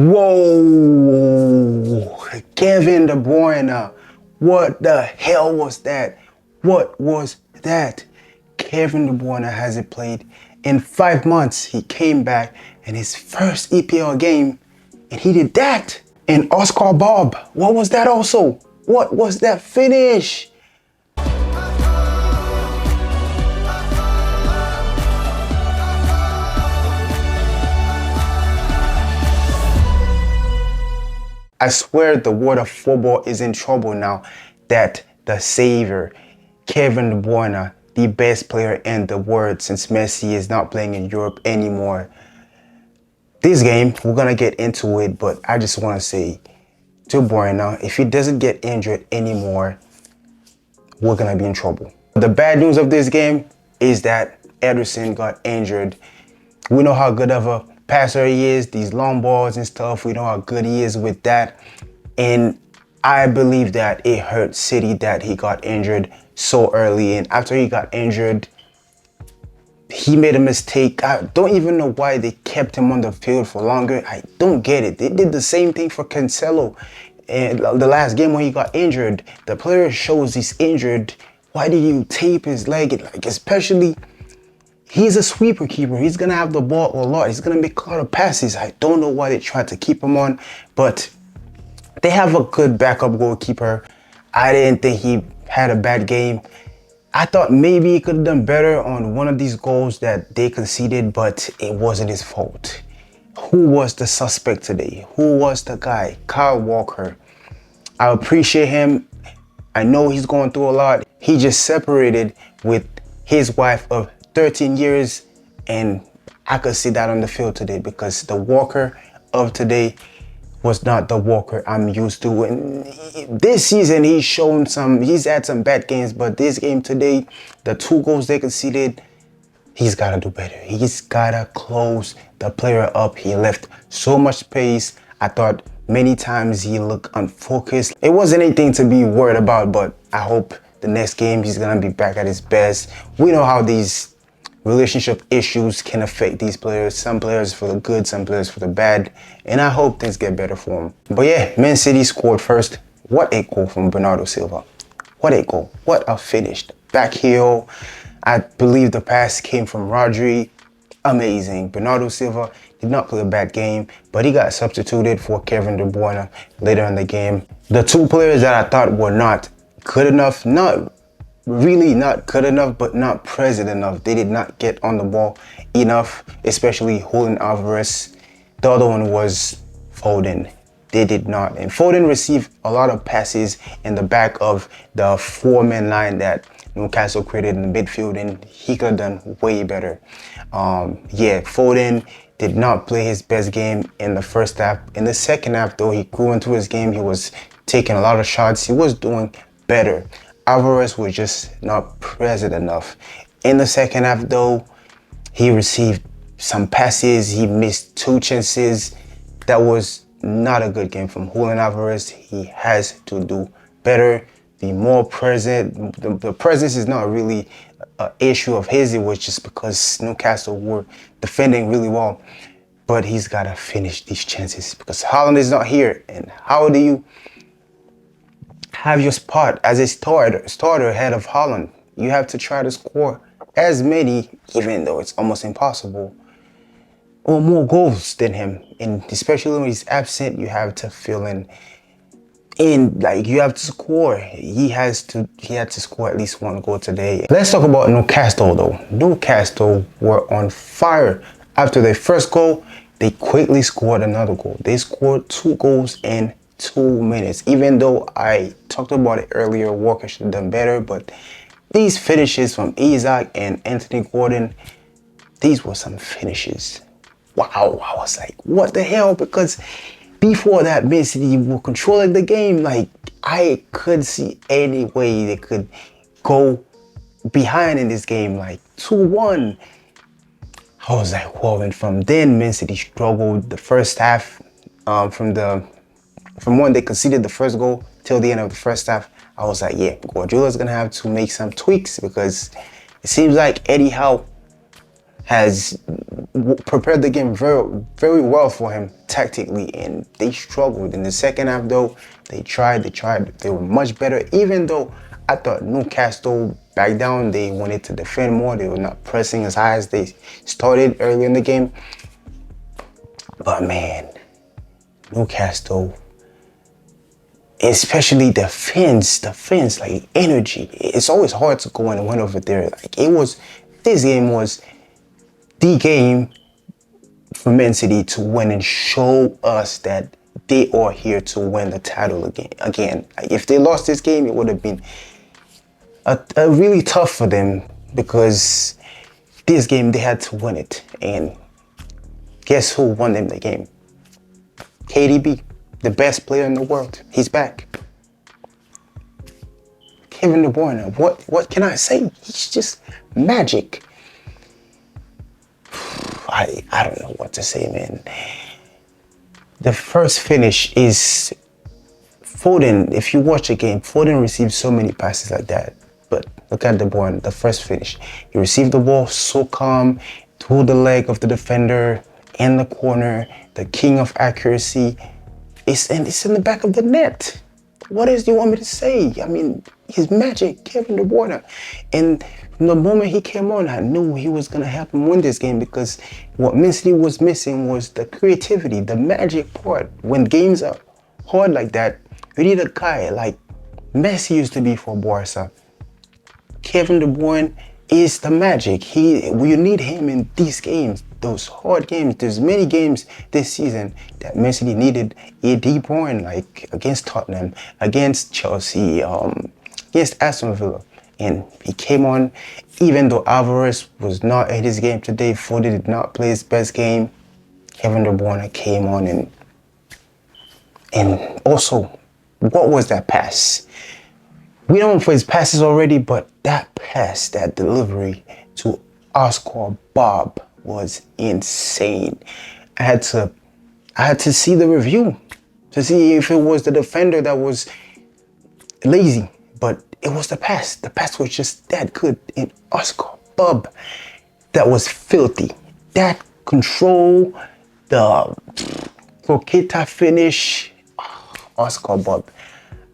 Whoa, Kevin De Bruyne, what the hell was that? What was that? Kevin De Bruyne hasn't played in 5 months. He came back in his first EPL game and he did that. And Oscar Bob, what was that also? What was that finish? I swear the world of football is in trouble now that the savior, Kevin De Bruyne, the best player in the world since Messi is not playing in Europe anymore. This game, we're going to get into it, but I just want to say to Bruyne, if he doesn't get injured anymore, we're going to be in trouble. The bad news of this game is that Ederson got injured. We know how good of a passer he is, these long balls and stuff. We know how good he is with that. And I believe that it hurt City that he got injured so early. And after he got injured, he made a mistake. I don't even know why they kept him on the field for longer. I don't get it. They did the same thing for Cancelo. And the last game when he got injured, the player shows he's injured. Why did you tape his leg? Like, especially, he's a sweeper keeper. He's going to have the ball a lot. He's going to make a lot of passes. I don't know why they tried to keep him on, but they have a good backup goalkeeper. I didn't think he had a bad game. I thought maybe he could have done better on one of these goals that they conceded, but it wasn't his fault. Who was the suspect today? Who was the guy? Kyle Walker. I appreciate him. I know he's going through a lot. He just separated with his wife of 13 years, and I could see that on the field today because the Walker of today was not the Walker I'm used to. And this season he's had some bad games, but this game today, the 2 goals they conceded, he's got to do better. He's got to close the player up. He left so much space. I thought many times he looked unfocused. It wasn't anything to be worried about, but I hope the next game he's going to be back at his best. We know how these relationship issues can affect these players. Some players for the good, some players for the bad. And I hope things get better for him. But yeah, Man City scored first. What a goal from Bernardo Silva. What a goal. What a finish. Back heel. I believe the pass came from Rodri. Amazing. Bernardo Silva did not play a bad game, but he got substituted for Kevin De Bruyne later in the game. The 2 players that I thought were not good enough, not really not good enough, but not present enough. They did not get on the ball enough, especially Julian Alvarez. The other one was Foden. They did not. And Foden received a lot of passes in the back of the 4-man line that Newcastle created in the midfield, and he could have done way better. Yeah, Foden did not play his best game in the first half. In the second half, though, he grew into his game. He was taking a lot of shots. He was doing better. Alvarez was just not present enough. In the second half, though, he received some passes. He missed 2 chances. That was not a good game from Julian Alvarez. He has to do better, be more present. The presence is not really an issue of his. It was just because Newcastle were defending really well. But he's got to finish these chances because Haaland is not here. And how do you have your spot as a starter ahead of Haaland? You have to try to score as many, even though it's almost impossible, or more goals than him. And especially when he's absent, you have to fill in. And like, you have to score. He had to score at least 1 goal today. Let's talk about Newcastle though. Newcastle were on fire. After their first goal, they quickly scored another goal. They scored 2 goals in 2 minutes. Even though I talked about it earlier, Walker should have done better, but these finishes from Isaac and Anthony Gordon, these were some finishes. Wow, I was like, what the hell? Because before that, Man City were controlling the game. Like, I could see any way they could go behind in this game, like 2-1. I was like, whoa. And from then, Man City struggled the first half. From when they conceded the first goal till the end of the first half, I was like, yeah, Guardiola's going to have to make some tweaks because it seems like Eddie Howe has prepared the game very well for him tactically, and they struggled in the second half. Though they tried, they were much better. Even though I thought Newcastle back down, they wanted to defend more. They were not pressing as high as they started early in the game. But man, Newcastle, especially defense, like energy. It's always hard to go and win over there. Like this game was the game for Man City to win and show us that they are here to win the title again. Like if they lost this game, it would have been a really tough for them, because this game they had to win it. And guess who won them the game? KDB, the best player in the world. He's back. Kevin De Bruyne, what can I say? He's just magic. I don't know what to say, man. The first finish is Foden. If you watch a game, Foden receives so many passes like that. But look at De Bruyne, the first finish. He received the ball so calm, through the leg of the defender, in the corner, the king of accuracy. It's in the back of the net. What else do you want me to say? I mean, he's magic, Kevin De Bruyne. And from the moment he came on, I knew he was going to help him win this game, because what Man City was missing was the creativity, the magic part. When games are hard like that, you need a guy like Messi used to be for Barca. Kevin De Bruyne is the magic. You need him in these games, those hard games. There's many games this season that Man City needed a De Bruyne, like against Tottenham, against Chelsea, against Aston Villa. And he came on, even though Alvarez was not in his game today, Foden did not play his best game. Kevin De Bruyne came on, and also, what was that pass? We know him for his passes already, but that pass, that delivery to Oscar Bob was insane. I had to see the review to see if it was the defender that was lazy, but it was the pass. The pass was just that good. And Oscar Bob, that was filthy. That control, the croqueta finish, Oscar Bob.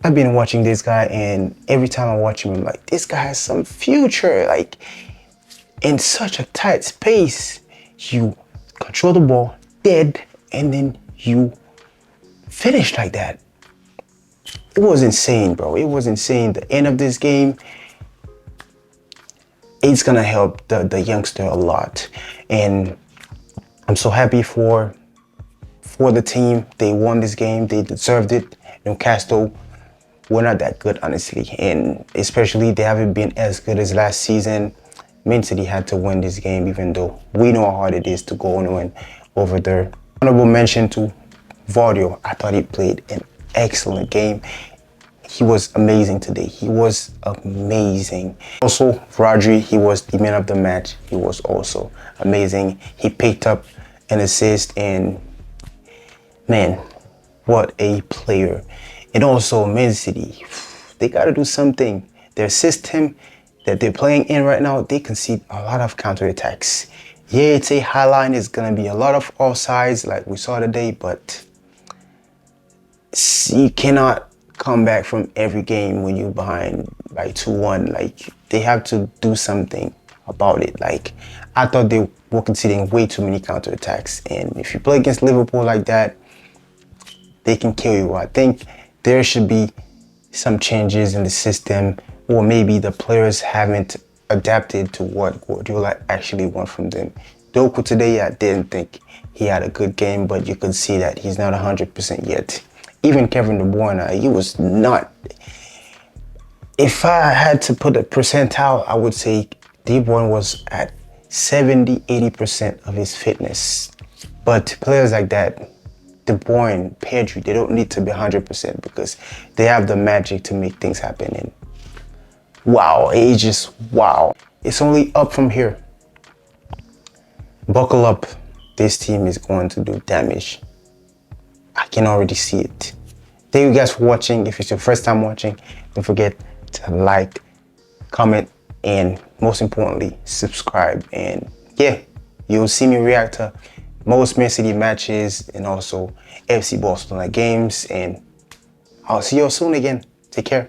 I've been watching this guy, and every time I watch him, I'm like, this guy has some future. Like, in such a tight space, you control the ball dead, and then you finish like that. It was insane, bro. It was insane. The end of this game, it's gonna help the youngster a lot, and I'm so happy for the team. They won this game. They deserved it. Newcastle were not that good, honestly, and especially they haven't been as good as last season. Man City had to win this game, even though we know how hard it is to go and win over there. Honorable mention to Vardio. I thought he played an excellent game. He was amazing today. He was amazing. Also, Rodri, he was the man of the match. He was also amazing. He picked up an assist, and man, what a player. And also, Man City, they got to do something. Their system that they're playing in right now, they concede a lot of counterattacks. Yeah, it's a high line. It's going to be a lot of offsides like we saw today, but you cannot come back from every game when you're behind by 2-1. Like, they have to do something about it. Like, I thought they were conceding way too many counterattacks. And if you play against Liverpool like that, they can kill you. I think there should be some changes in the system, or maybe the players haven't adapted to what Guardiola actually wants from them. Doku today, I didn't think he had a good game, but you could see that he's not 100% yet. Even Kevin De Bruyne, he was not. If I had to put a percentile, I would say De Bruyne was at 70-80% of his fitness. But players like that, De Bruyne, Pedri, they don't need to be 100% because they have the magic to make things happen. And wow, it's just wow. It's only up from here. Buckle up. This team is going to do damage. I can already see it. Thank you guys for watching. If it's your first time watching, don't forget to like, comment, and most importantly, subscribe. And yeah, You'll see me react to most Man City matches and also FC Barcelona games. And I'll see you all soon again. Take care.